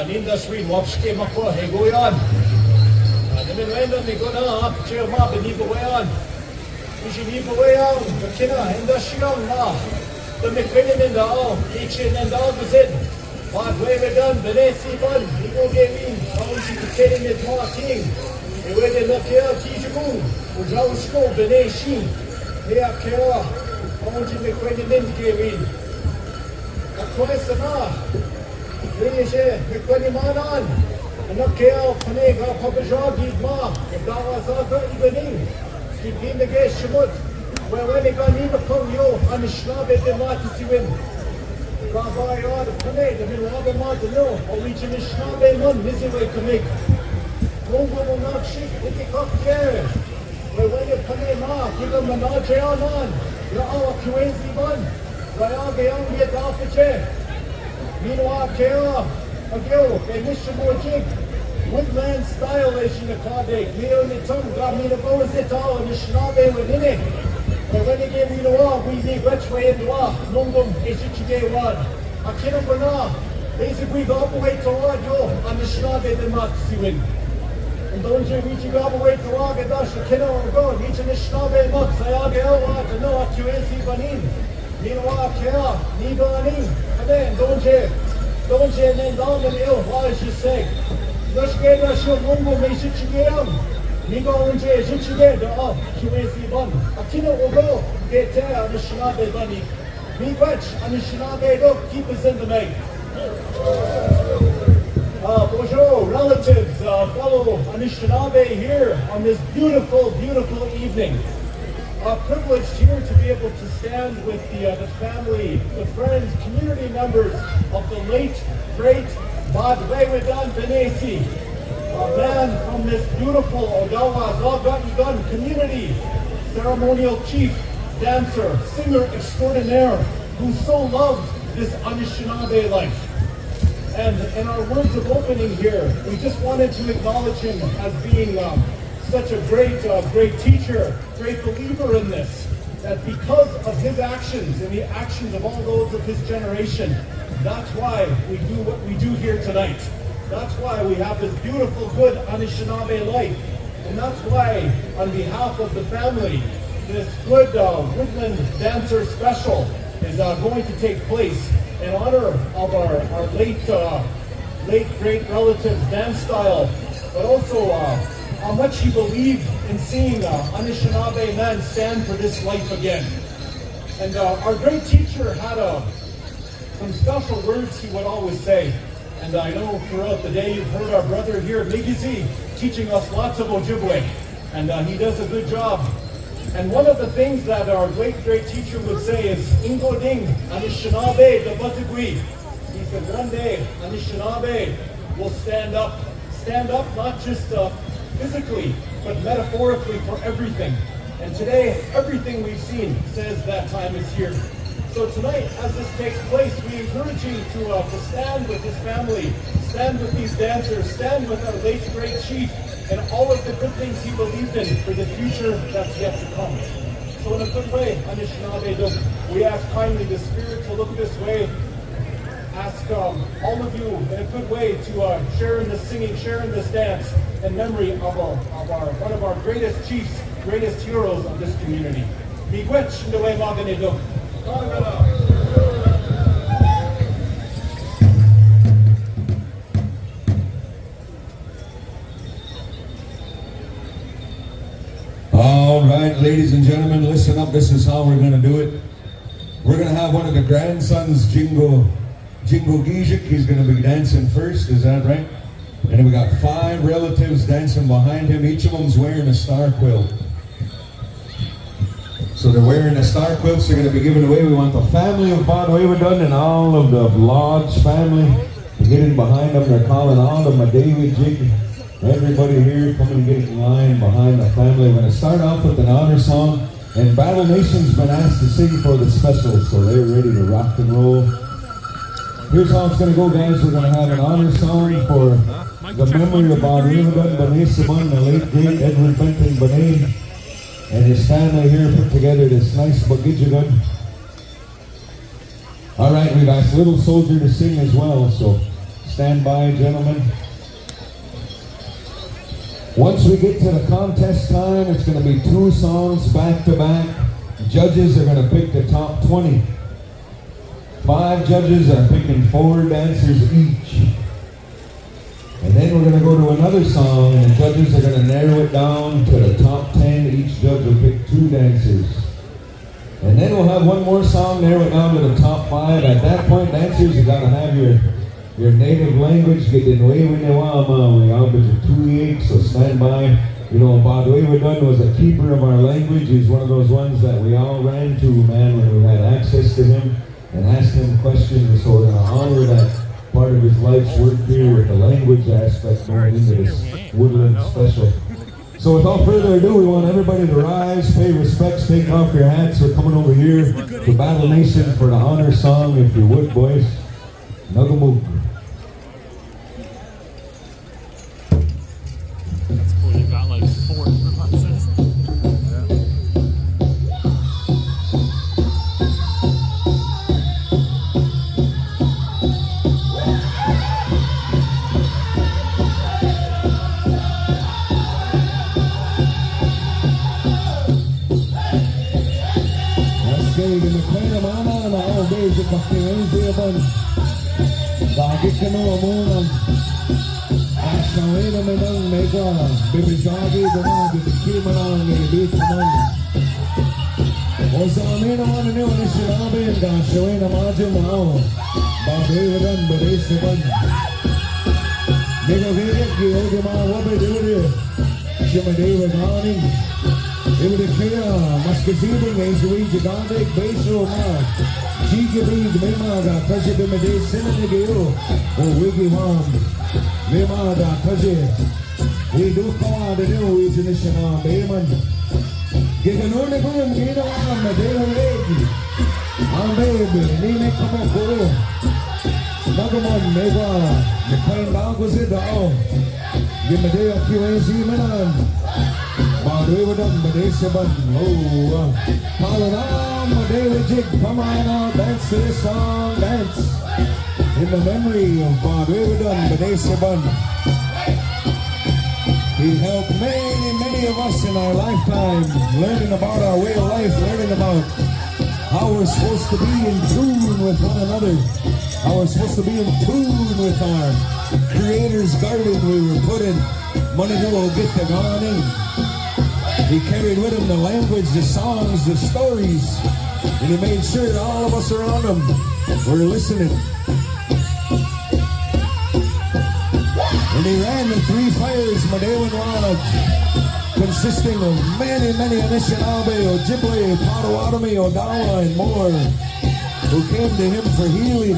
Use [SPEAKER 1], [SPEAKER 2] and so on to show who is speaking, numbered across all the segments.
[SPEAKER 1] industry wapske makwa hegoyan. Namin wenda ni gona che ma beni bawayan. Ishi ni bawayan kina industry na. The McQuillan da kitchen and all the zed. Badwaywidun Banaise Benton. Igo gevin. Aunchi kiterin et ma king. Ewede nakia kijumu. Ujausko Banaise. Hea kera. Aunchi McQuillan gevin. Akwesana. Reje McQuillan manan. Nakia panega pabajagi ma. Dawa zaga ibening. Kipin the geshmut. When they got in the yo, on the schlabe de matisiwin. Rabbi the Kame, the Milaba Martino, or reaching the schlabe one, this is way to make. Congo will not shake, it is up there. When they come ma, give them an Adrian on. You're all a crazy one. Rayage on get off the chair. Meanwhile, Kara, a girl, a mission more jig. Woodland style is in the Kade. Leo the tongue got me the bows it all, and the schlabe within it. But when they gave me the wall, we need which way in the wall. Mungum, Ejichige one. A kinabana. Basically, go up away to Wajo, and the Shnabe de Matsiwin. And don't you reach you go up away to Wagadash, the Kino or go, each in the Shnabe Mux, Ayaga Elwa, to know what you ain't Banin. Meanwhile, Kera, Nibanin. And then, don't you, and then down the hill, what is you say? Nushgeda Shul Mungum, Ejichige. Nigo unje jichige da QAC bun. Akino ogo get there on the Shinabe bunny. Me watch on the Shinabe dog keep us in the make. Bonjour, relatives, fellow Anishinaabe here on this beautiful, beautiful evening. Privileged here to be able to stand with the family, the friends, community members of the late, great Badwaywidun Banaise. A man from this beautiful Odawa Zagayigun community, ceremonial chief, dancer, singer extraordinaire, who so loved this Anishinaabe life. And in our words of opening here, we just wanted to acknowledge him as being such a great teacher, great believer in this, that because of his actions and the actions of all those of his generation, that's why we do what we do here tonight. That's why we have this beautiful, good Anishinaabe life. And that's why, on behalf of the family, this good Woodland Dancer Special is going to take place in honor of our late great relative's dance style, but also how much he believed in seeing Anishinaabe men stand for this life again. And our great teacher had some special words he would always say. And I know throughout the day you've heard our brother here, Migizi, teaching us lots of Ojibwe. And he does a good job. And one of the things that our great teacher would say is, Ingo Ding, Anishinaabe, the Batigui. He said, one day, Anishinaabe will stand up not just physically, but metaphorically for everything. And today, everything we've seen says that time is here. So tonight, as this takes place, we encourage you to stand with his family, stand with these dancers, stand with our late great chief, and all of the good things he believed in for the future that's yet to come. So in a good way, Anishinaabe, we ask kindly the spirit to look this way. Ask all of you in a good way to share in this singing, share in this dance, in memory of one of our greatest chiefs, greatest heroes of this community. Miigwech Ndewe Maganedo.
[SPEAKER 2] All right, ladies and gentlemen, listen up. This is how we're going to do it. We're going to have one of the grandsons, Jingo Gijik. He's going to be dancing first. Is that right? And then we got 5 relatives dancing behind him. Each of them's wearing a star quilt. So they're wearing the star quilts. They're going to be given away. We want the family of Badwaywidun and all of the Lodge family to get in behind them. They're calling all of them a David Jig. Everybody here coming and get in line behind the family. We're going to start off with an honor song. And Battle Nation's been asked to sing for the special, so they're ready to rock and roll. Here's how it's going to go, guys. We're going to have an honor song for the memory of Badwaywidun Banaise Benton, the late great Edward Benton Banaise, and his family here put together this nice Bagijagun. All right, we've asked Little Soldier to sing as well, so stand by, gentlemen. Once we get to the contest time, it's going to be 2 songs back to back. Judges are going to pick the top 20. 5 judges are picking 4 dancers each. And then we're going to go to another song, and the judges are going to narrow it down to the top 10. Each judge will pick 2 dancers. And then we'll have one more song, narrow it down to the top 5. At that point, dancers, you got to have your native language. Get in way when you want, we all but your 2 so stand by. You know, Badwaywidun was a keeper of our language. He's one of those ones that we all ran to, man, when we had access to him and asked him questions. So we're going to honor that part of his life's work here with the language aspect going into this Woodland special. So without further ado, we want everybody to rise, pay respects, take off your hats. We're coming over here to Battle Nation for the honor song, if you would, boys. Nagamug.
[SPEAKER 3] That's cool, you got like 4 percussions.
[SPEAKER 2] Bakit ka naman Asawi naman ang mega Bibisagi naman Bibisagi naman Bibisagi naman O sa amin naman ano yung sinabi Asawi naman dyan mo Badwaywidun Banaise Benton Nigga Virik Yogi mga wabay Shimadwaywidun Iwede kaya mas kasibing ay suwi Jigandik Beso na Chigabig Memaga Kaji Bimade Sinanigayo O Wiggy Wam Memaga Kaji We do kawa the new Isinishana Bayman Giganone Gum Ginawa Madeo Regi Ang baby Nime Kamoko Nagamon Mega Mikain Bago Zidao Gimadeo QAZ Manan Badwaywidun Banaise Benton. Oh, calling on my daily jig. Come on now, dance to this song, dance. In the memory of Badwaywidun Banaise Benton. He helped many of us in our lifetime, learning about our way of life, learning about how we're supposed to be in tune with one another, how we're supposed to be in tune with our Creator's garden we were put in. Money will get the gardening. He carried with him the language, the songs, the stories, and he made sure that all of us around him were listening. And he ran the 3 fires, Madewan Lodge, consisting of many Anishinaabe, Ojibwe, Potawatomi, Odawa, and more, who came to him for healing,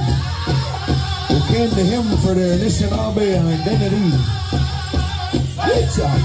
[SPEAKER 2] who came to him for their Anishinaabe identity. Good job.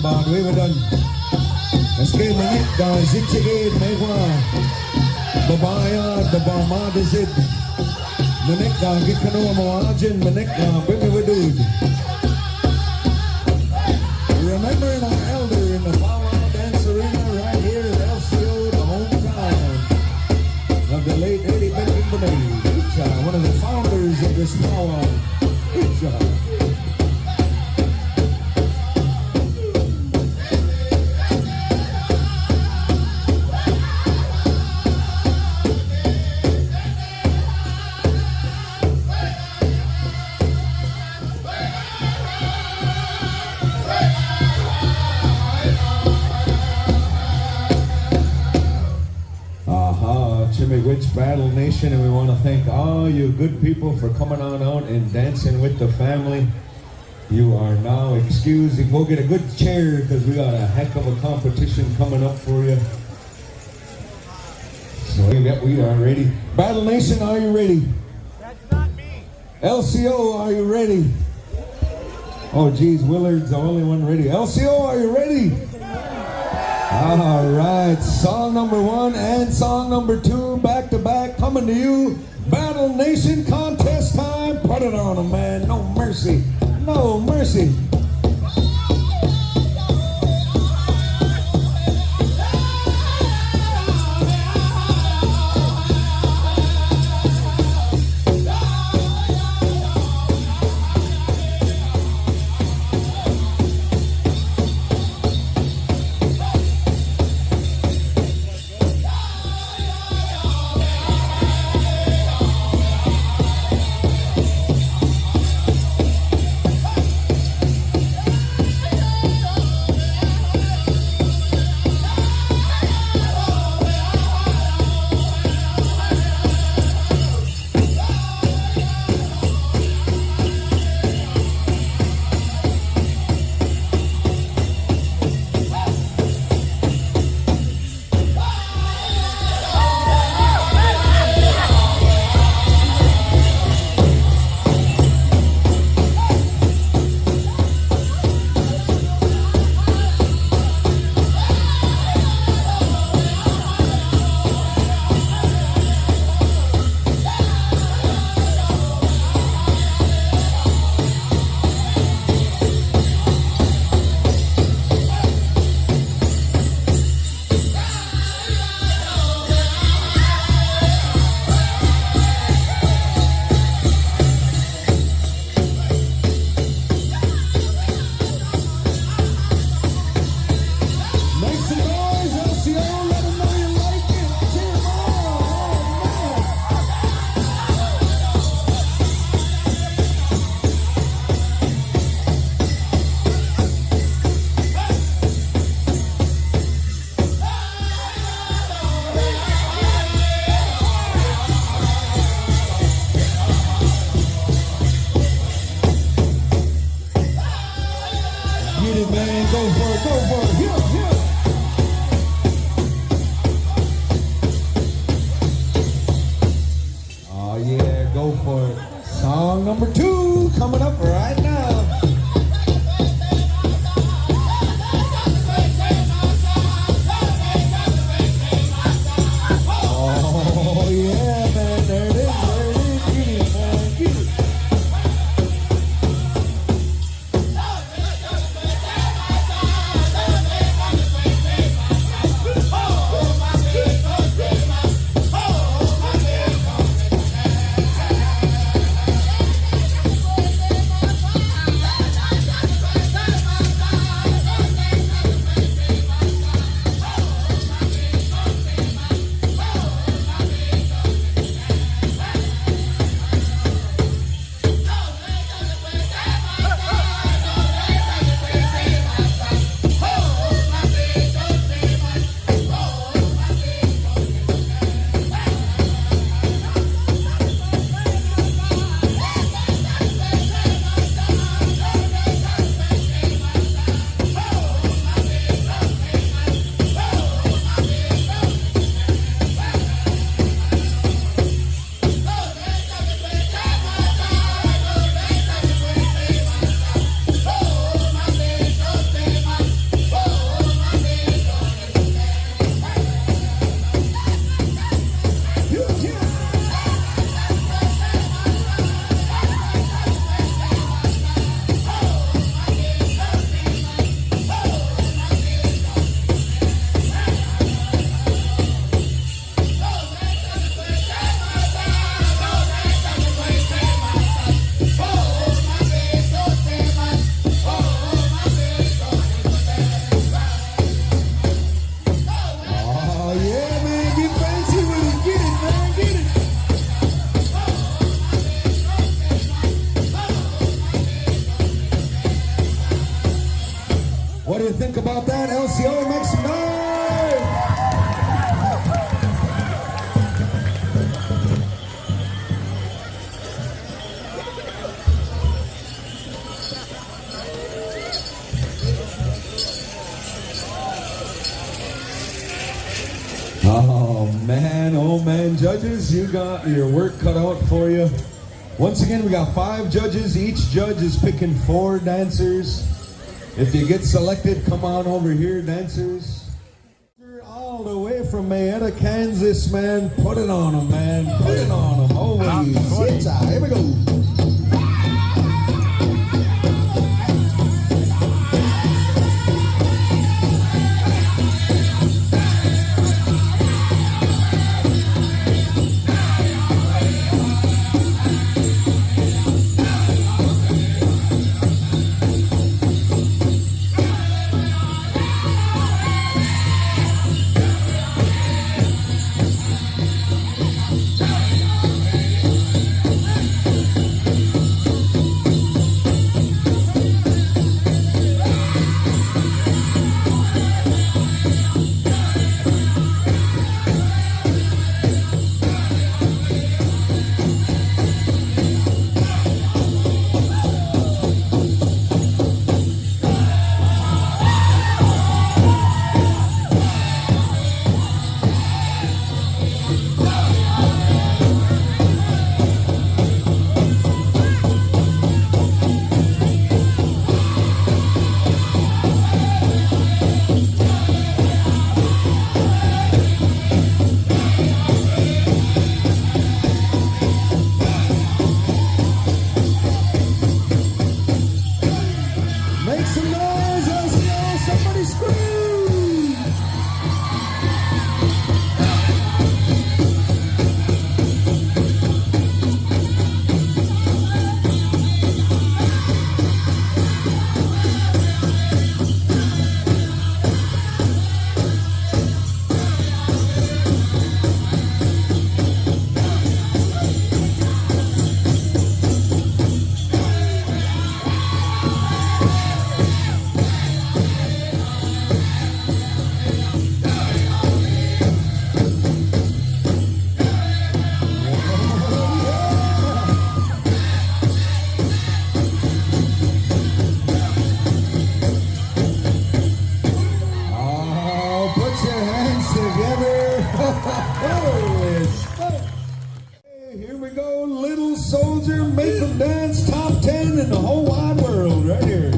[SPEAKER 2] Badwaywidun. Meski menit dah zikir megwa. Babaya babama dizid. Menik dah gikano moajin menik dah bimewidud. Remembering our elder in the Miigwech Battle Nation, and we want to thank all you good people for coming on out and dancing with the family. You are now excused. You go get a good chair because we got a heck of a competition coming up for you. So we are ready. Battle Nation, are you ready?
[SPEAKER 4] That's not me.
[SPEAKER 2] L.C.O, are you ready? Oh geez, Willard's the only one ready. L.C.O, are you ready? All right, song number 1 and song number 2 back to back coming to you. Battle Nation contest time. Put it on them, man. No mercy. No mercy. Oh man, judges, you got your work cut out for you. Once again, we got 5 judges. Each judge is picking 4 dancers. If you get selected, come on over here, dancers. All the way from Mayetta, Kansas, man. Put it on them, man. Put it on them. Always. Here we go. Here we go, Little Soldier, make them dance, top 10 in the whole wide world, right here.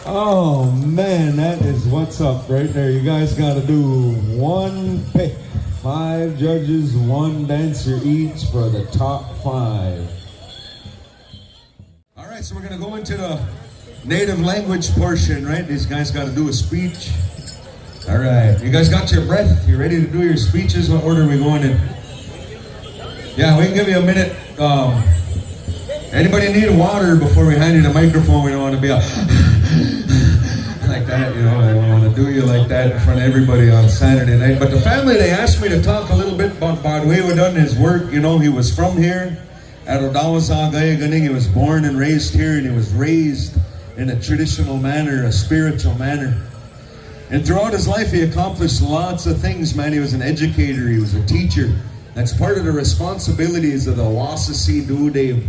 [SPEAKER 2] Oh man, that is what's up right there. You guys got to do one pick. 5 judges, 1 dancer each for the top 5. All right, so we're going to go into the native language portion, right? These guys got to do a speech. All right, you guys got your breath? You ready to do your speeches? What order are we going in? Yeah, we can give you a minute. Anybody need water before we hand you the microphone? We don't want to be like that, you know. I don't want to do you like that in front of everybody on Saturday night. But the family, they asked me to talk a little bit about Badwaywidun, his work. You know, he was from here at Odawazagayaгаning. He was born and raised here, and he was raised in a traditional manner, a spiritual manner. And throughout his life, he accomplished lots of things, man. He was an educator, he was a teacher. That's part of the responsibilities of the Wasasi Dude.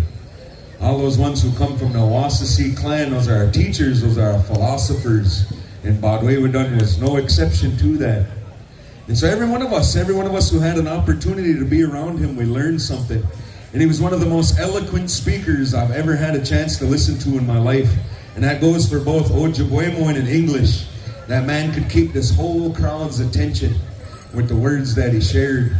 [SPEAKER 2] All those ones who come from the Wasasi clan, those are our teachers, those are our philosophers. And Badwaywidun was no exception to that. And so every one of us who had an opportunity to be around him, we learned something. And he was one of the most eloquent speakers I've ever had a chance to listen to in my life. And that goes for both Ojibwe and English. That man could keep this whole crowd's attention with the words that he shared.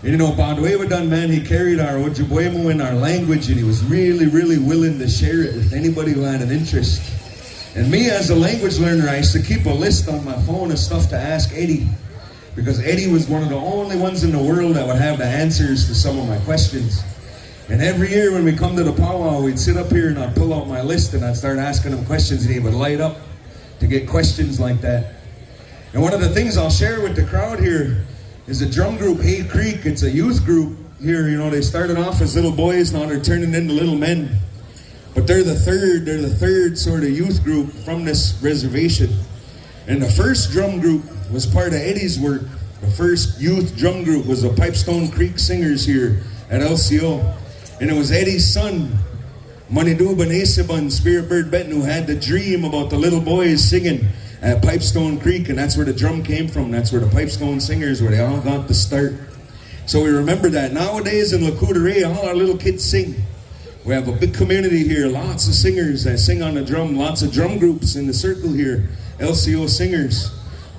[SPEAKER 2] And you know, Badwaywidun, man, he carried our Ojibwe in our language, and he was really, really willing to share it with anybody who had an interest. And me, as a language learner, I used to keep a list on my phone of stuff to ask Eddie, because Eddie was one of the only ones in the world that would have the answers to some of my questions. And every year when we come to the powwow, we'd sit up here and I'd pull out my list and I'd start asking him questions, and he would light up to get questions like that. And one of the things I'll share with the crowd here is a drum group, Hay Creek. It's a youth group here. You know, they started off as little boys, now they're turning into little men. But they're the third sort of youth group from this reservation. And the first drum group was part of Eddie's work. The first youth drum group was the Pipestone Creek Singers here at L.C.O. And it was Eddie's son, L.C.O Spirit Bird Benton, who had the dream about the little boys singing at Pipestone Creek, and that's where the drum came from. That's where the Pipestone Singers, where they all got the start. So we remember that. Nowadays in Lakudare, all our little kids sing. We have a big community here, lots of singers that sing on the drum, lots of drum groups in the circle here, L.C.O singers.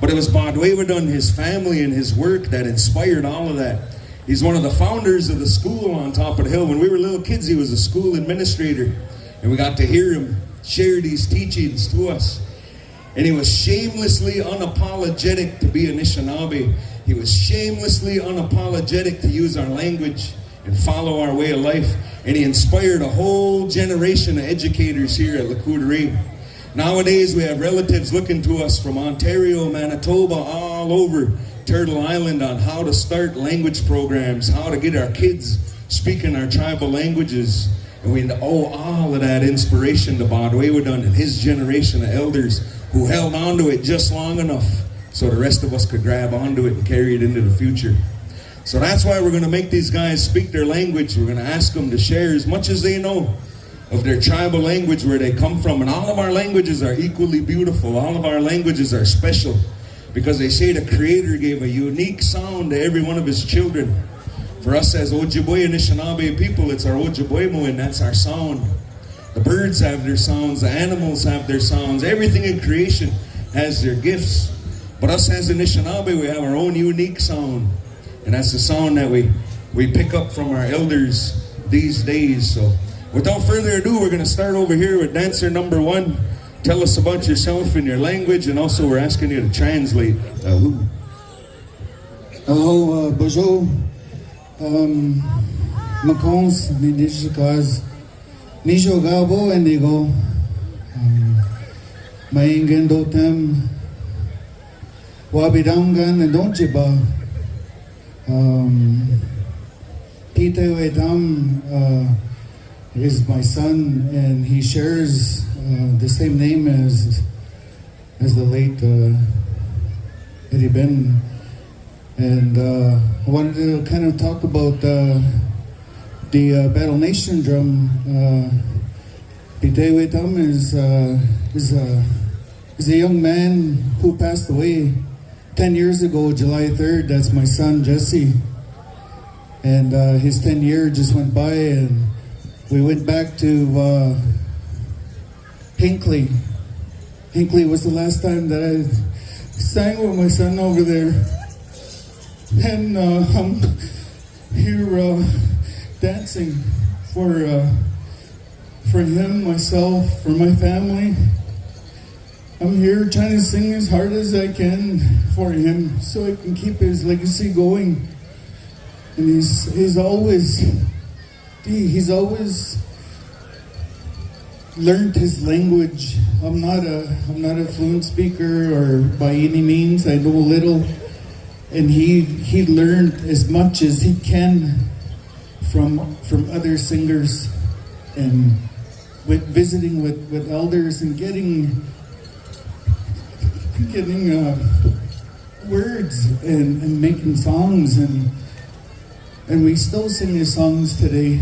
[SPEAKER 2] But it was Badwaywidun, his family, and his work that inspired all of that. He's one of the founders of the school on top of the hill. When we were little kids, he was a school administrator, and we got to hear him share these teachings to us. And he was shamelessly unapologetic to be Anishinaabe. He was shamelessly unapologetic to use our language and follow our way of life. And he inspired a whole generation of educators here at Lakudare. Nowadays, we have relatives looking to us from Ontario, Manitoba, all over Turtle Island on how to start language programs, how to get our kids speaking our tribal languages. And we owe all of that inspiration to Badwaywidun and his generation of elders who held on to it just long enough so the rest of us could grab onto it and carry it into the future. So that's why we're going to make these guys speak their language. We're going to ask them to share as much as they know of their tribal language, where they come from. And all of our languages are equally beautiful. All of our languages are special, because they say the Creator gave a unique sound to every one of his children. For us as Ojibwe and Anishinaabe people, it's our Ojibwe, and that's our sound. The birds have their sounds, the animals have their sounds, everything in creation has their gifts. But us as Anishinaabe, we have our own unique sound. And that's the sound that we pick up from our elders these days. So without further ado, we're going to start over here with dancer number 1. Tell us about yourself and your language, and also we're asking you to translate.
[SPEAKER 4] Hello, bonjour. Makons, Nidishikaz. Nijo Gabo and Nigo. Maingen Dotem. Wabidangan and Donjiba. Peter Wedam is my son, and he shares the same name as the late Eddie Ben. And I wanted to kind of talk about the Battle Nation drum. Badwaywidun is a young man who passed away 10 years ago, July 3rd. That's my son, Jesse. And his 10 year just went by, and we went back to Hinckley Hinckley was the last time that I sang with my son over there. And I'm here dancing for him, myself, for my family. I'm here trying to sing as hard as I can for him so I can keep his legacy going. And he's always learned his language. I'm not a fluent speaker or by any means. I know little, and he learned as much as he can from other singers, and with visiting with elders and getting words and making songs, and we still sing his songs today.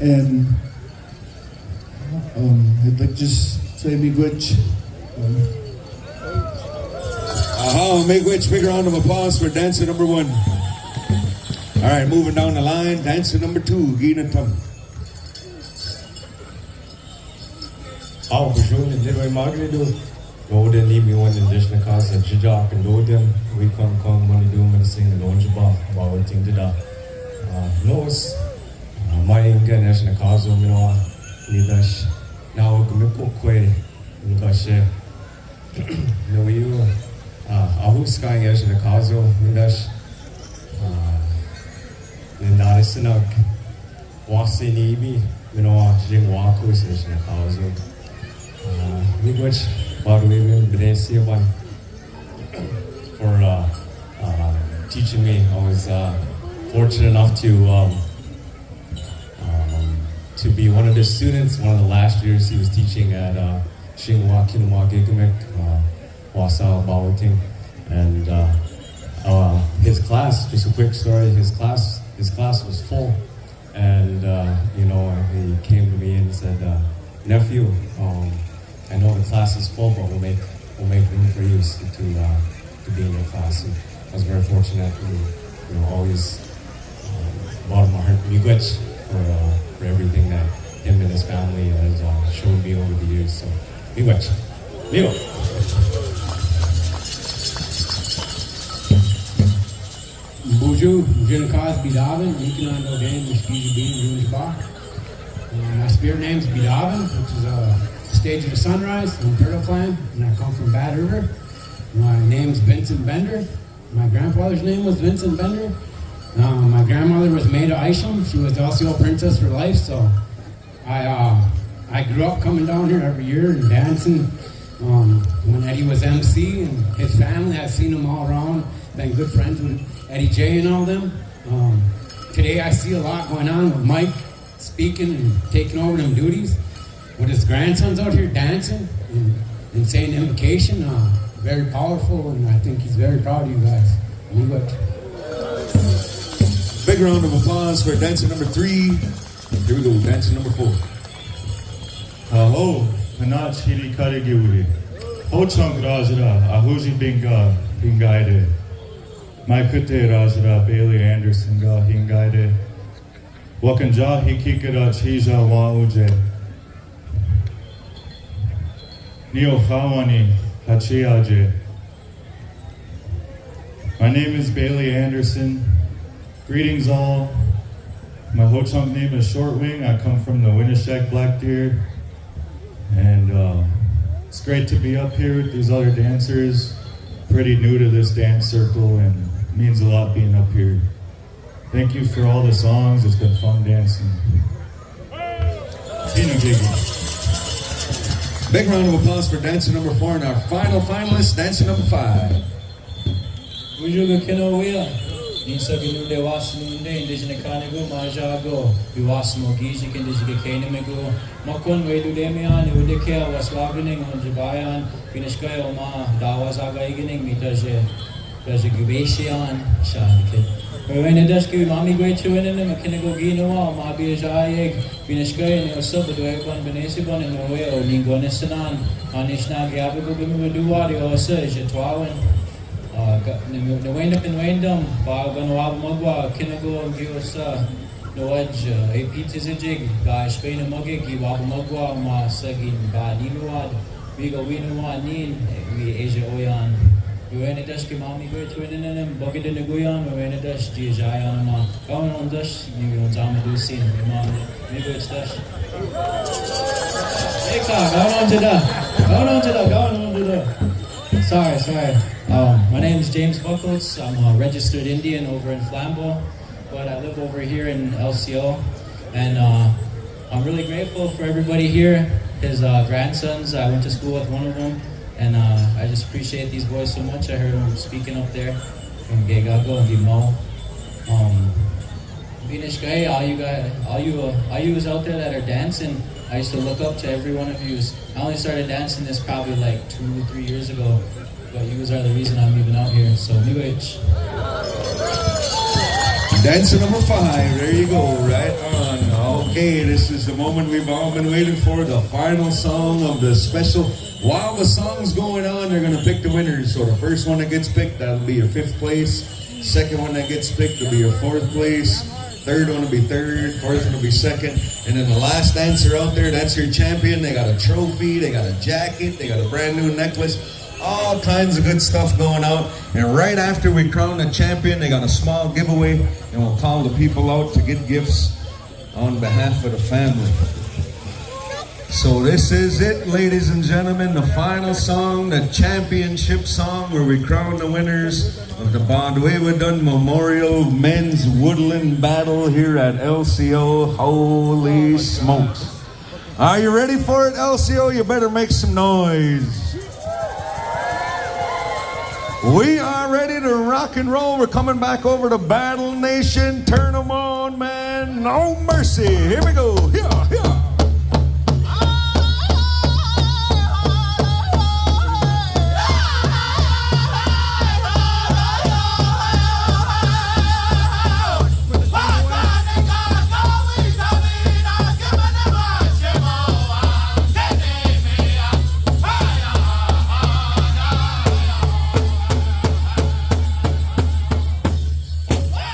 [SPEAKER 4] And I'd like to just say miigwech.
[SPEAKER 2] Miigwech, big round of applause for dancer number 1. All right, moving down the line, dancer number 2, Gina Tum.
[SPEAKER 5] Persoonlijk dit wij maken doen. We houden niet meer in de kast dat je jaak en dood hem. We kan money doen met zingen loonje ba, bouwen ting de da. Noos, maar ingaan als je kast om je niet dat nou ik me pokwe, niet dat je nou je ahuskaan als je kast om niet dat en daar is een ook was in ibi, you know, je wakus als je kast om. Miigwech, Badwaywidun Banaise Benton, for teaching me. I was fortunate enough to be one of his students. One of the last years he was teaching at Xinghua Kinuma Gigamik, Wasa Bawating, and his class. Just a quick story. His class was full, and you know, he came to me and said, "Nephew, I know the class is full, but we'll make room for you to be in your class." And I was very fortunate, and always bottom of my heart, miigwech for everything that him and his family has shown me over the years. So miigwech, Leo.
[SPEAKER 6] Bonjour, Jennikas Bidavin, Nikinan Dodan, Mishkiji Bean, Junjba. My spirit name is Bidavin, which is a stage of the sunrise in Turtle Clan, and I come from Bad River. My name is Vincent Bender. My grandfather's name was Vincent Bender. My grandmother was Maida Isham. She was the L.C.O princess for life, so I grew up coming down here every year and dancing. When Eddie was MC, and his family, I've seen them all around, been good friends with Eddie J and all them. Today I see a lot going on with Mike speaking and taking over them duties, with his grandsons out here dancing and saying invocation. Very powerful, and I think he's very proud of you guys.
[SPEAKER 2] Big round of applause for dancer number 3. Here we go, dancer number 4.
[SPEAKER 7] Hello, Hanach Hiri Kariguri. Hochang Rajara, Ahuji Bingaide. Maikute Rajara, Bailey Anderson Ga Hingaide. Wakanja Hikikara Chija Wa Uje. Neo Khawani Hachiaje. My name is Bailey Anderson. Greetings all. My Ho-Chunk name is Shortwing. I come from the Winnishek Blackdeer. And it's great to be up here with these other dancers. Pretty new to this dance circle, and it means a lot being up here. Thank you for all the songs. It's been fun dancing.
[SPEAKER 2] Big round of applause for dancer number 4 and our final finalist, dancer number 5.
[SPEAKER 8] Ujuga Kinowea, Ninsaginu de Wasmunde, Indigenous Kanigo, Majago, Biwasmo Gizik, Indigenous Kanimigo, Makon, Wedu Demian, Udekea, was wagoning on Jabayan, Finishkay Oma, Dawazaga Egening, Mitaje, Gubeshian, Shank. When it does give Mami Great to win in the Makinigo Ginoa, Mabi Jayeg, Finishkay, and also Badwaywidun Banaise Benton in the way, or Lingonesanan, Anishna Gabago Bimuduari, or Serge, Twawan. The wind up in Windham, Baganwab Mugwa, Kinago, Giosa, Noaj, AP Tizajig, Spain Mugig, Wabamugwa, Masagin, Baniluad, Bigo Winuwa Nin, we Asia Oyan. You any dash Kimami go to an in Bucket in the Guyan, or any dash Giayan, going on dash, you on Zama Sin, maybe it's dash. Going on to the. Sorry. My name is James Buckles. I'm a registered Indian over in Flambeau, but I live over here in L.C.O. And I'm really grateful for everybody here. His grandsons, I went to school with one of them, and I just appreciate these boys so much. I heard them speaking up there from Gegago and Gimo. Vinish Guy, all you out there that are dancing, I used to look up to every one of you. I only started dancing this probably like 2 or 3 years ago, but you guys are the reason I'm even out here. So, miigwech.
[SPEAKER 2] Dancer number 5, there you go, right on. Okay, this is the moment we've all been waiting for, the final song of the special. While the song's going on, they're going to pick the winners. So the first one that gets picked, that'll be your 5th place. Second one that gets picked will be your 4th place. Third one will be 3rd, 4th one will be 2nd. And then the last dancer out there, that's your champion. They got a trophy, they got a jacket, they got a brand new necklace. All kinds of good stuff going out. And right after we crown the champion, they got a small giveaway, and we'll call the people out to get gifts on behalf of the family. So this is it, ladies and gentlemen, the final song, the championship song, where we crown the winners of the Badwaywidun Memorial Men's Woodland Battle here at L.C.O. Holy smokes. Are you ready for it, L.C.O? You better make some noise. We are ready to rock and roll. We're coming back over to Battle Nation. Turn them on, man. No mercy. Here we go. Here.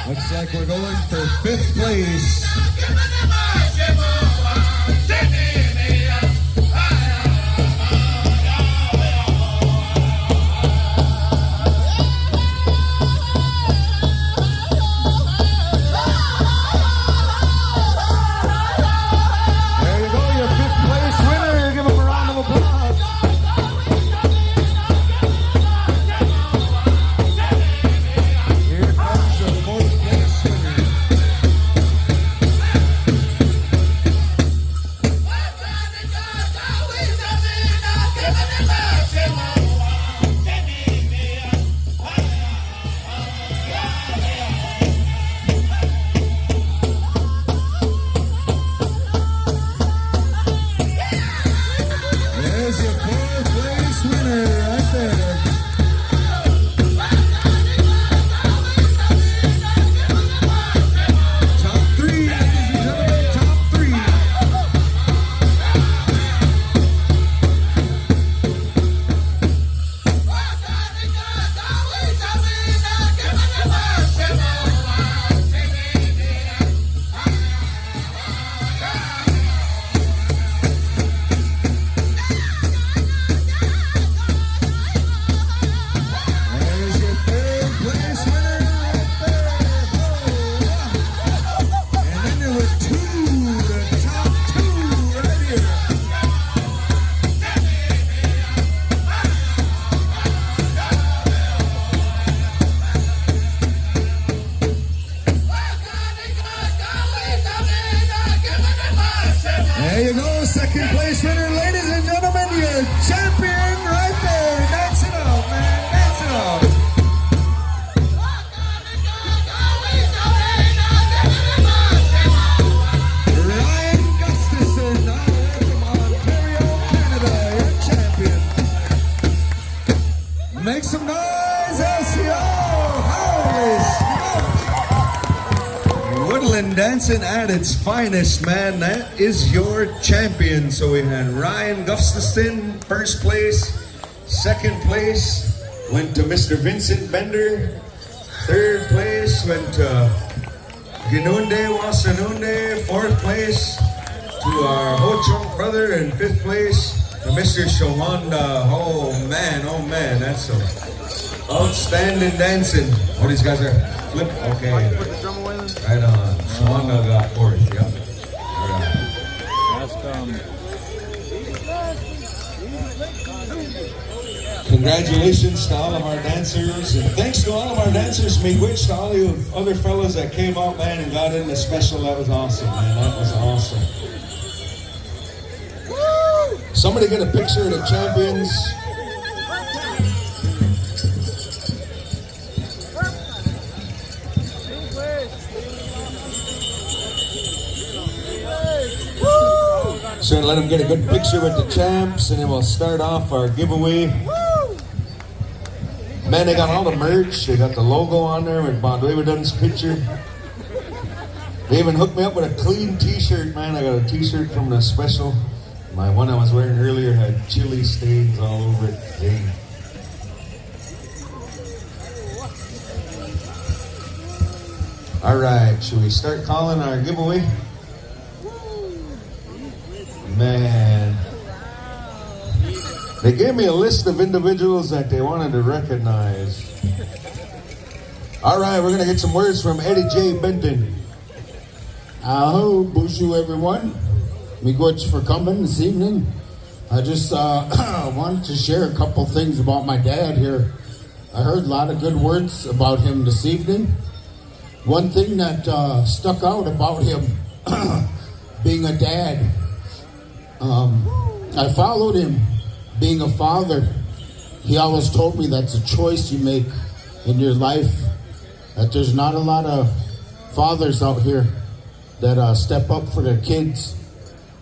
[SPEAKER 2] Looks like we're going for 5th place. There you go, your 5th place winner. Give him a round of applause. Here comes the 4th place winner. There's your 4th place winner right there. Top 3, ladies and gentlemen, top 3. There's your 3rd place winner right there. And then there were 2, the top 2 right here. There you go, 2nd place winner, ladies and gentlemen, your champion right there. Dance it out, man, dance it out. Ryan Gustafson, all the way from Ontario, Canada, your champion. Make some noise, L.C.O. Holy smokes. Woodland dancing at its finest, man. That is your champion. So we had Ryan Gustafson, 1st place. 2nd place went to Mr. Vincent Bender. 3rd place went to Ginunde Wasanunde. 4th place to our Ho Chunk brother. And 5th place Mr. Shawanda. Oh man, that's so outstanding dancing. Oh, these guys are flip. Okay, right on. Shawanda got fourth. Yep. Congratulations to all of our dancers, and thanks to all of our dancers. Miigwech to all you other fellas that came out, man, and got in the special. That was awesome, man. That was awesome. Somebody get a picture of the champions. So let them get a good picture with the champs, and then we'll start off our giveaway. Man, they got all the merch. They got the logo on there with Badwaywidun's picture. They even hooked me up with a clean t-shirt, man. I got a t-shirt from the special. My one I was wearing earlier had chili stains all over it. Hey. All right, should we start calling our giveaway? Man, they gave me a list of individuals that they wanted to recognize. All right, we're gonna get some words from Eddie J. Benton.
[SPEAKER 9] Aho, bonjour everyone. Miigwech for coming this evening. I just wanted to share a couple things about my dad here. I heard a lot of good words about him this evening. One thing that stuck out about him being a dad, I followed him being a father. He always told me that's a choice you make in your life, that there's not a lot of fathers out here that step up for their kids.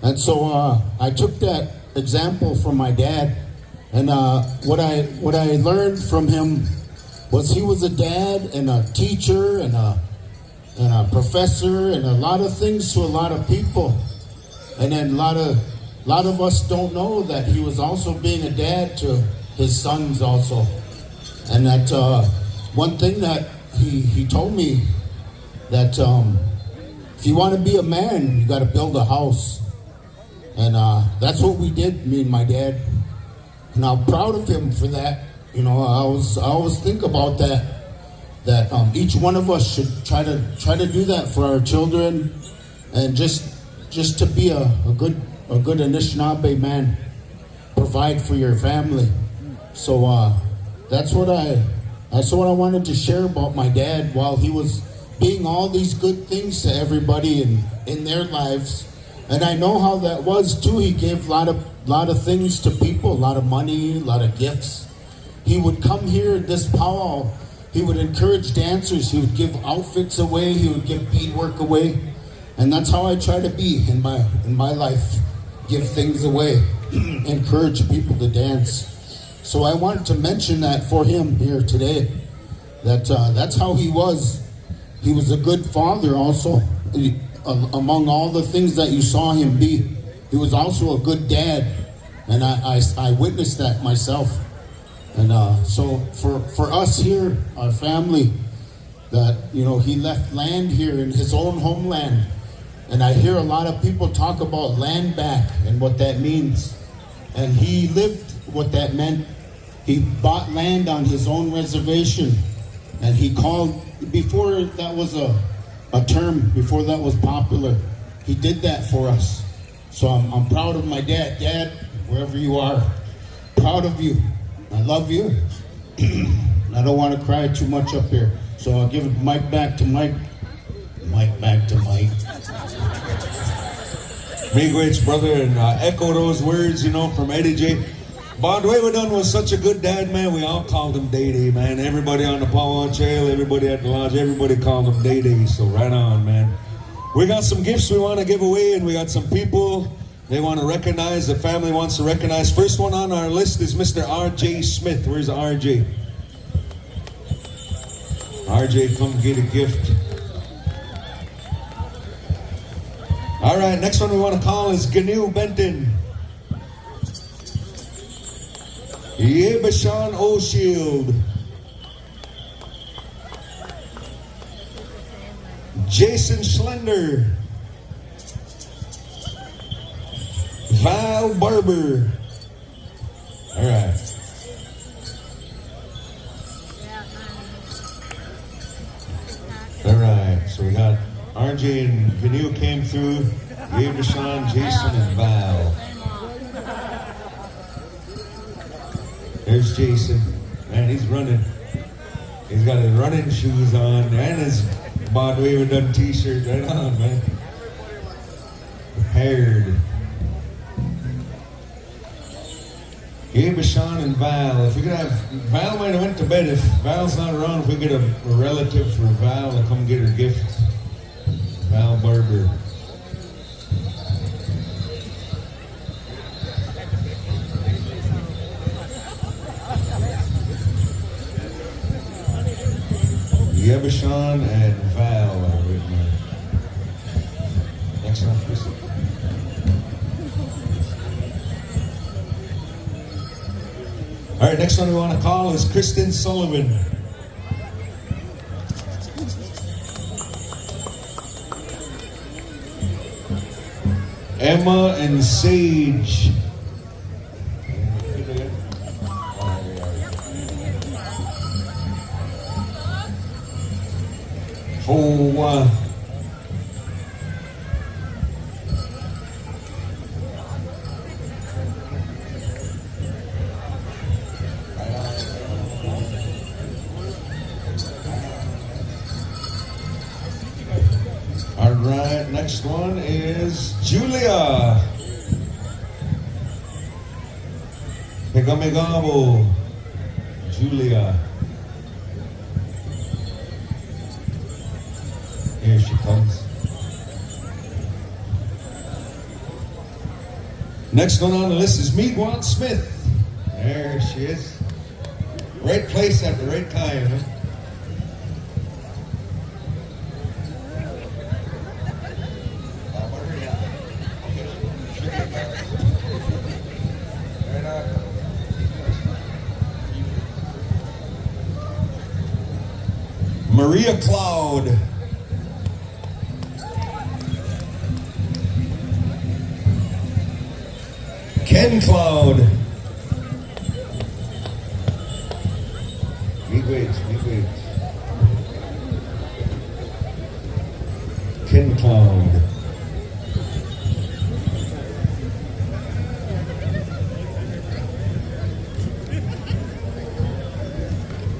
[SPEAKER 9] And so I took that example from my dad, and what I learned from him was he was a dad and a teacher and a professor and a lot of things to a lot of people. And then a lot of us don't know that he was also being a dad to his sons also. And that one thing that he told me, that if you want to be a man, you got to build a house. And that's what we did, me and my dad. And I'm proud of him for that. You know, I always think about that each one of us should try to do that for our children, and just to be a good Anishinaabe man, provide for your family. So that's what I wanted to share about my dad while he was being all these good things to everybody in their lives. And I know how that was too. He gave a lot of things to people, a lot of money, a lot of gifts. He would come here at this powwow. He would encourage dancers. He would give outfits away. He would give beadwork away. And that's how I try to be in my life. Give things away. Encourage people to dance. So I wanted to mention that for him here today. That's how he was. He was a good father also. Among all the things that you saw him be, he was also a good dad. And I witnessed that myself. And so for us here, our family, that, you know, he left land here in his own homeland. And I hear a lot of people talk about land back and what that means. And he lived what that meant. He bought land on his own reservation. And he called, before that was a term, before that was popular, he did that for us. So I'm proud of my dad. Dad, wherever you are, proud of you. I love you. I don't want to cry too much up here. So I'll give the mic back to Mike. Mic back to Mike.
[SPEAKER 2] Miigwech, brother, and echo those words, you know, from Eddie J. Badwaywidun was such a good dad, man. We all called him Day-Day, man. Everybody on the powwow trail, everybody at the lodge, everybody called him Day-Day. So right on, man. We got some gifts we want to give away, and we got some people they want to recognize, the family wants to recognize. First one on our list is Mr. R.J. Smith. Where's R.J.? R.J., come get a gift. All right, next one we want to call is Gnu Benton. Yebashan O'Shield. Jason Schlender. Val Barber. Vanille came through. Gabe, Deshaun, Jason, and Val. There's Jason. Man, he's running. He's got his running shoes on and his Badwaywidun t-shirt right on, man. Prepared. Gabe, Deshaun, and Val. If we could have, Val might have went to bed. If Val's not around, if we get a relative for Val to come get her gift. Val Barber. Yebashan and Val are with me. Next one, please. All right, next one we want to call is Kristen Sullivan. Emma and Sage. Oh, all right, next one is Julia. Pegamegabo. Julia. Here she comes. Next one on the list is Meegwan Smith. There she is. Right place at the right time. Huh? Maria Cloud. Ken Cloud. Big weights. Ken Cloud.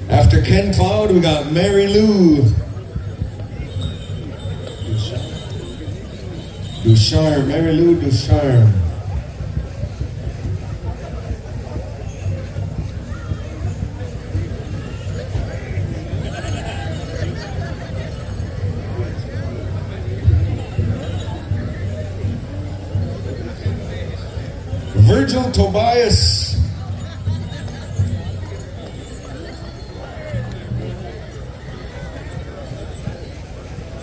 [SPEAKER 2] After Ken Cloud, we got Mary Lou. Ducharme. Mary Lou Ducharme. Virgil Tobias.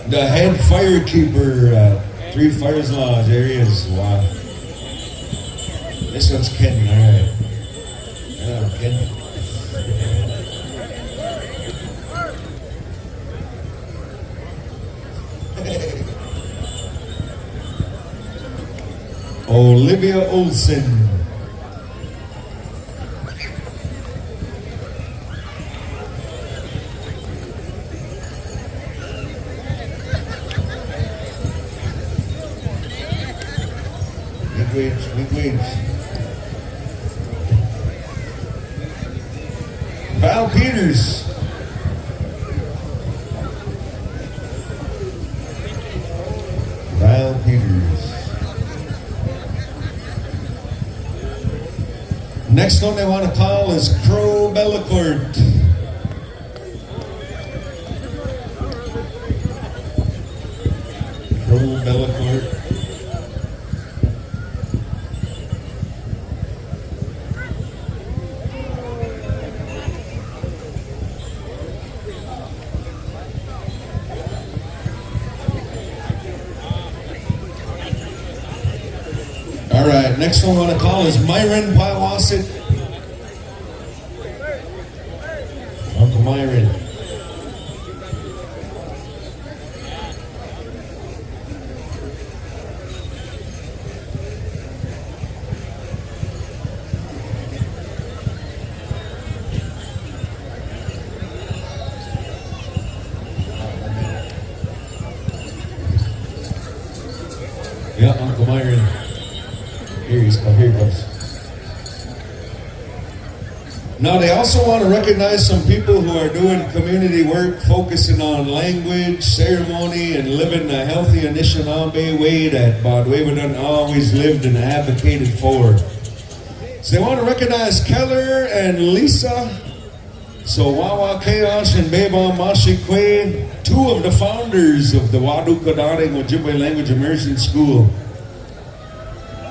[SPEAKER 2] The head firekeeper at Three Fires Lodge. There he is. Wow. This one's Ken. All right. Yeah, Ken. Olivia Olsen. Big wigs. Val Peters. Val Peters. Next one they want to call is Crow Bellacourt. Crow Bellacourt. All right, next one I want to call is Myron Piwasit. Uncle Myron. So here it goes. Now they also want to recognize some people who are doing community work, focusing on language, ceremony, and living a healthy Anishinaabe way that Badwaywidun always lived and advocated for. So they want to recognize Keller and Lisa. So Wawa Keosh and Beba Mashikwe, two of the founders of the Wadu Kadare Ojibwe Language Immersion School.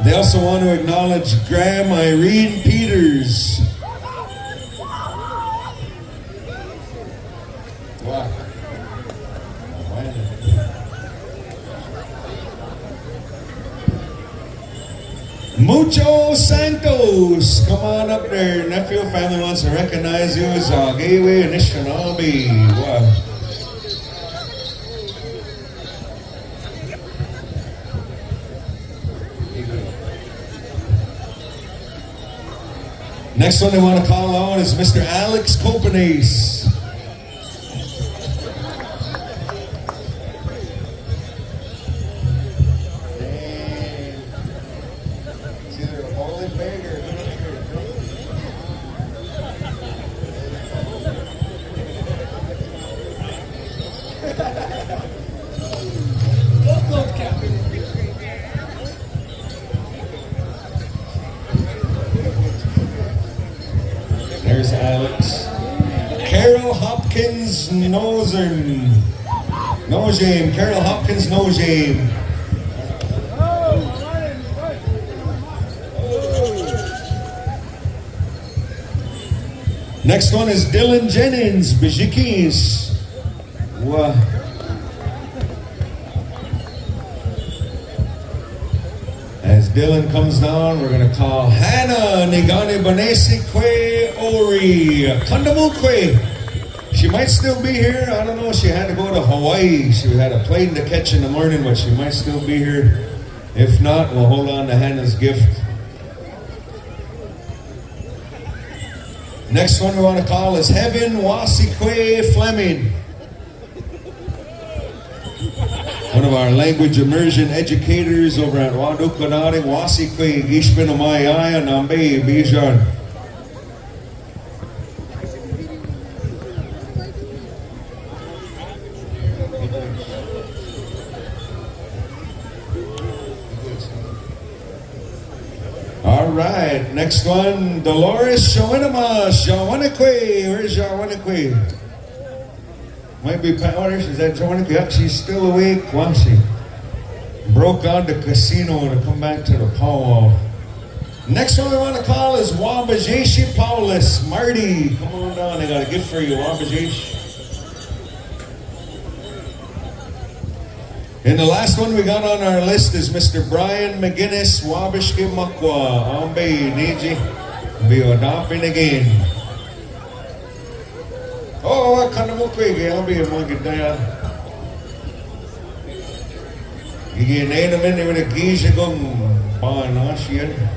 [SPEAKER 2] They also want to acknowledge Graham Irene Peters. Wow. Mucho Santos, come on up there. Nephew family wants to recognize you as a gateway Anishinaabe. Wow. Next one they want to call on is Mr. Alex Copenhace. There's Alex. Carol Hopkins Nozem. Carol Hopkins Nozem. Next one is Dylan Jennings, Bijikis. Wow. As Dylan comes down, we're going to call Hannah Nigani Banaise Ori Kandamukwe. She might still be here. I don't know. She had to go to Hawaii. She had a plane to catch in the morning, but she might still be here. If not, we'll hold on to Hannah's gift. Next one we want to call is Heaven Wasikwe Fleming. One of our language immersion educators over at Wadukanari, Wasikwe, Gishpinamayaya, Nambe, Bijan. All right, next one, Dolores Shawinama, Shawanakwe. Where's Shawanakwe? Might be Powder. Is that Shawanakwe? Yeah, she's still awake. Why she broke out the casino to come back to the powwow. Next one we want to call is Wabajeshi Paulus. Marty, come on down. I got a gift for you, Wabajeshi. And the last one we got on our list is Mr. Brian McGinnis, Wabishki Makwa, Ambe, Niji, Biodapin again. Oh, I can't move quick. I'll be a monkey there. You get a minute with a geese, you go, Banashian.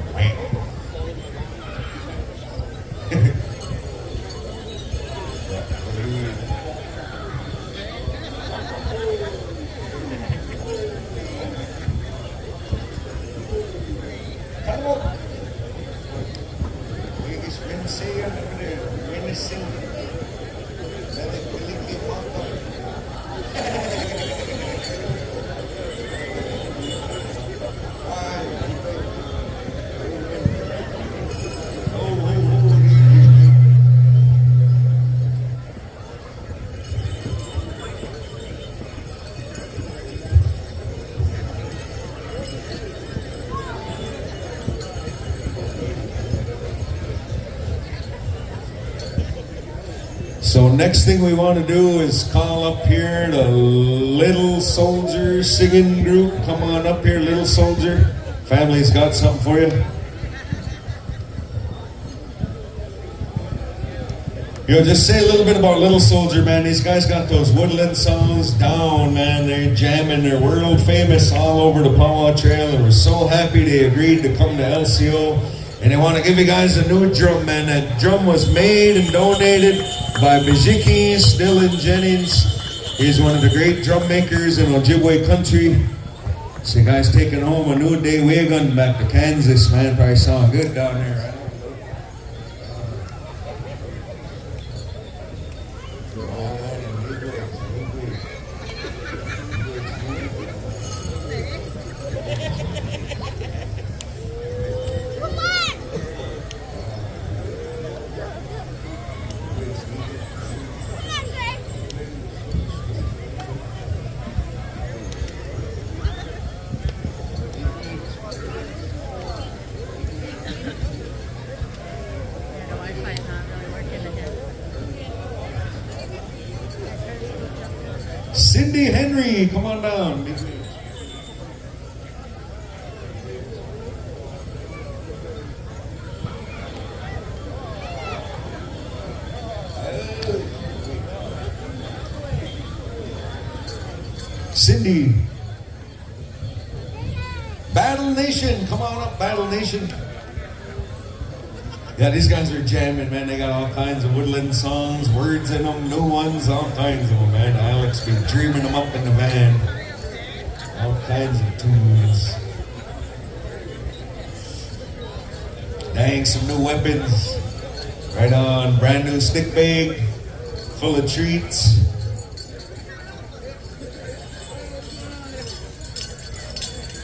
[SPEAKER 2] So next thing we want to do is call up here the Little Soldier singing group. Come on up here, Little Soldier. Family's got something for you. You know, just say a little bit about Little Soldier, man. These guys got those Woodland songs down, man. They're jamming. They're world famous all over the powwow trail, and we're so happy they agreed to come to L.C.O. And they want to give you guys a new drum, man. That drum was made and donated by Bijikis, Dylan Jennings. He's one of the great drum makers in Ojibwe country. So you guys taking home a new day wagon back to Kansas, man. Probably sound good down there, right? Cindy Henry, come on down. Cindy. Battle Nation, come on up, Battle Nation. Yeah, these guys are jamming, man. They got all kinds of Woodland songs, words in them, new ones, all kinds of them, man. Alex been dreaming them up in the van. All kinds of tunes. Dang, some new weapons. Right on, brand new stick bag, full of treats.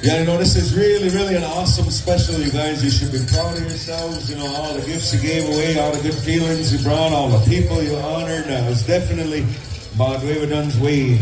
[SPEAKER 2] Yeah, you know, this is really an awesome special, you guys. You should be proud of yourselves. You know, all the gifts you gave away, all the good feelings you brought, all the people you honored. It was definitely Badwaywidun's way.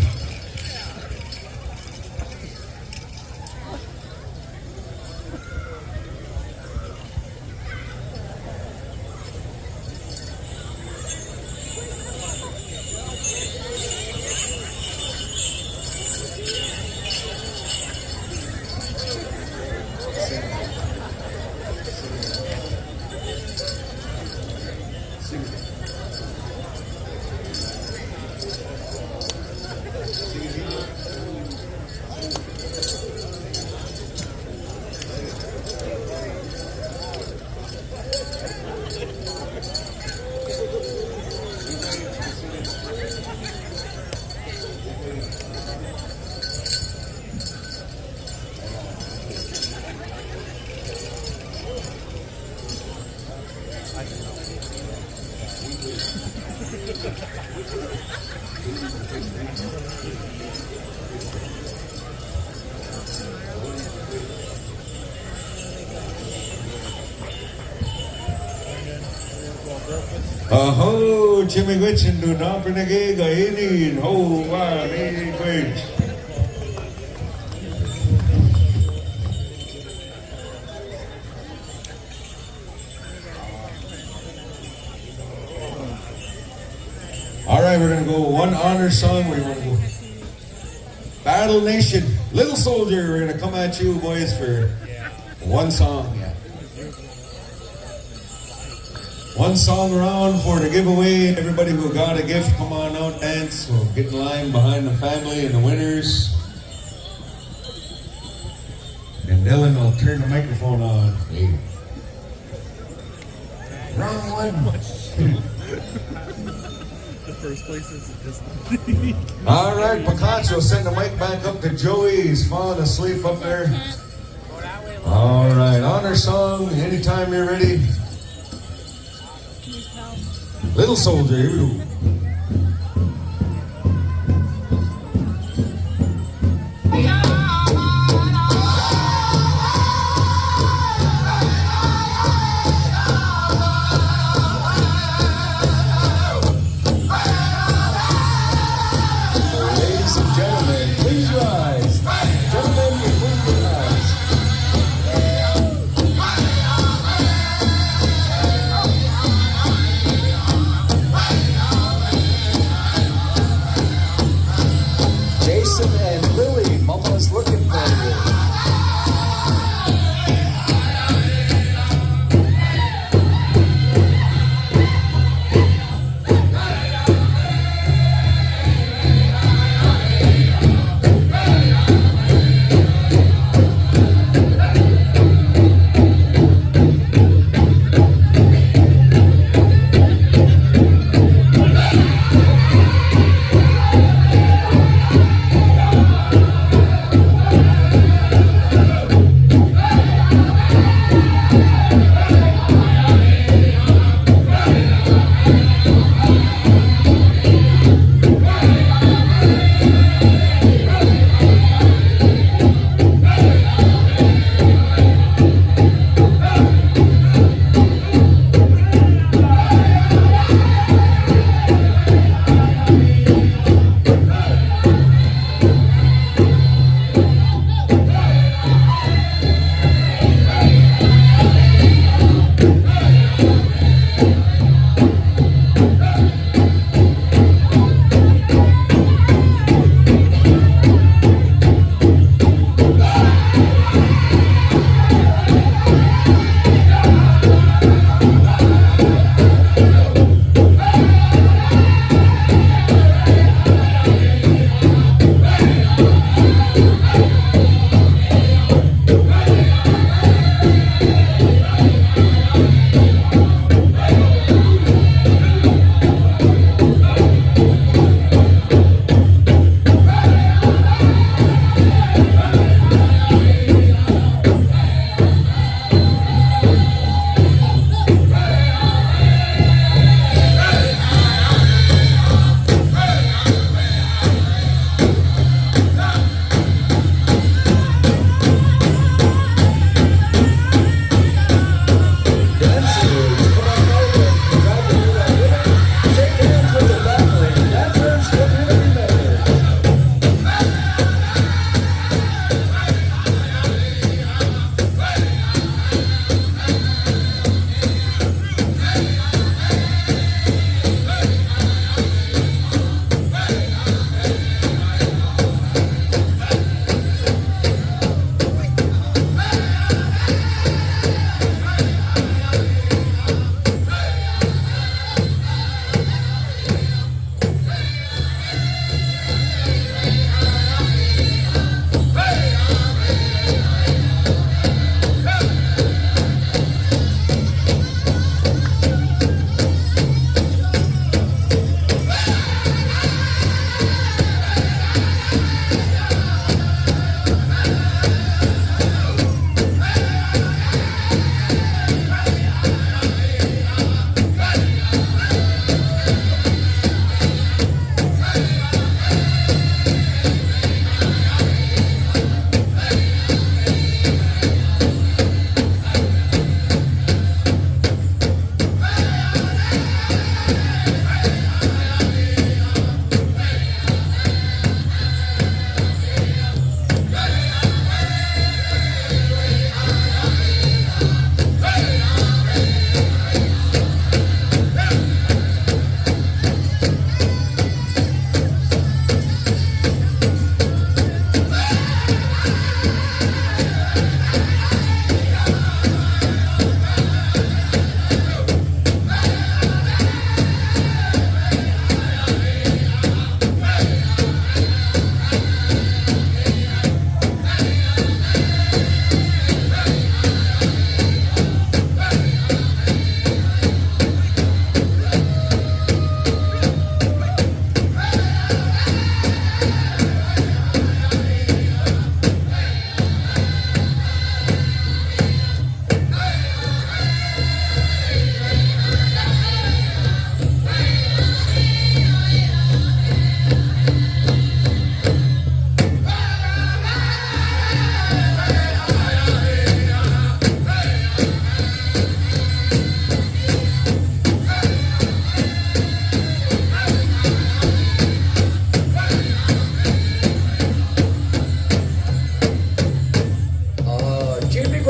[SPEAKER 2] Aho, chimigwichin do nampinage gainin ho wa ni gwich. All right, we're gonna go one honor song. We're gonna go Battle Nation, Little Soldier. We're gonna come at you boys for one song. Yeah. One song round for the giveaway. Everybody who got a gift, come on out, dance. We'll get in line behind the family and the winners. And Dylan will turn the microphone on. Hey. Wrong one.
[SPEAKER 3] The first place is just.
[SPEAKER 2] All right, Picasso, send the mic back up to Joey. He's falling asleep up there. All right, honor song. Anytime you're ready. Little Soldier, here we go. Ladies and gentlemen, please rise. Gentlemen, please rise.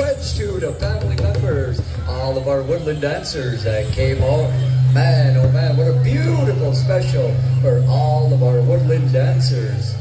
[SPEAKER 10] much to the family members, all of our Woodland dancers that came out. Man, oh man, what a beautiful special for all of our Woodland dancers.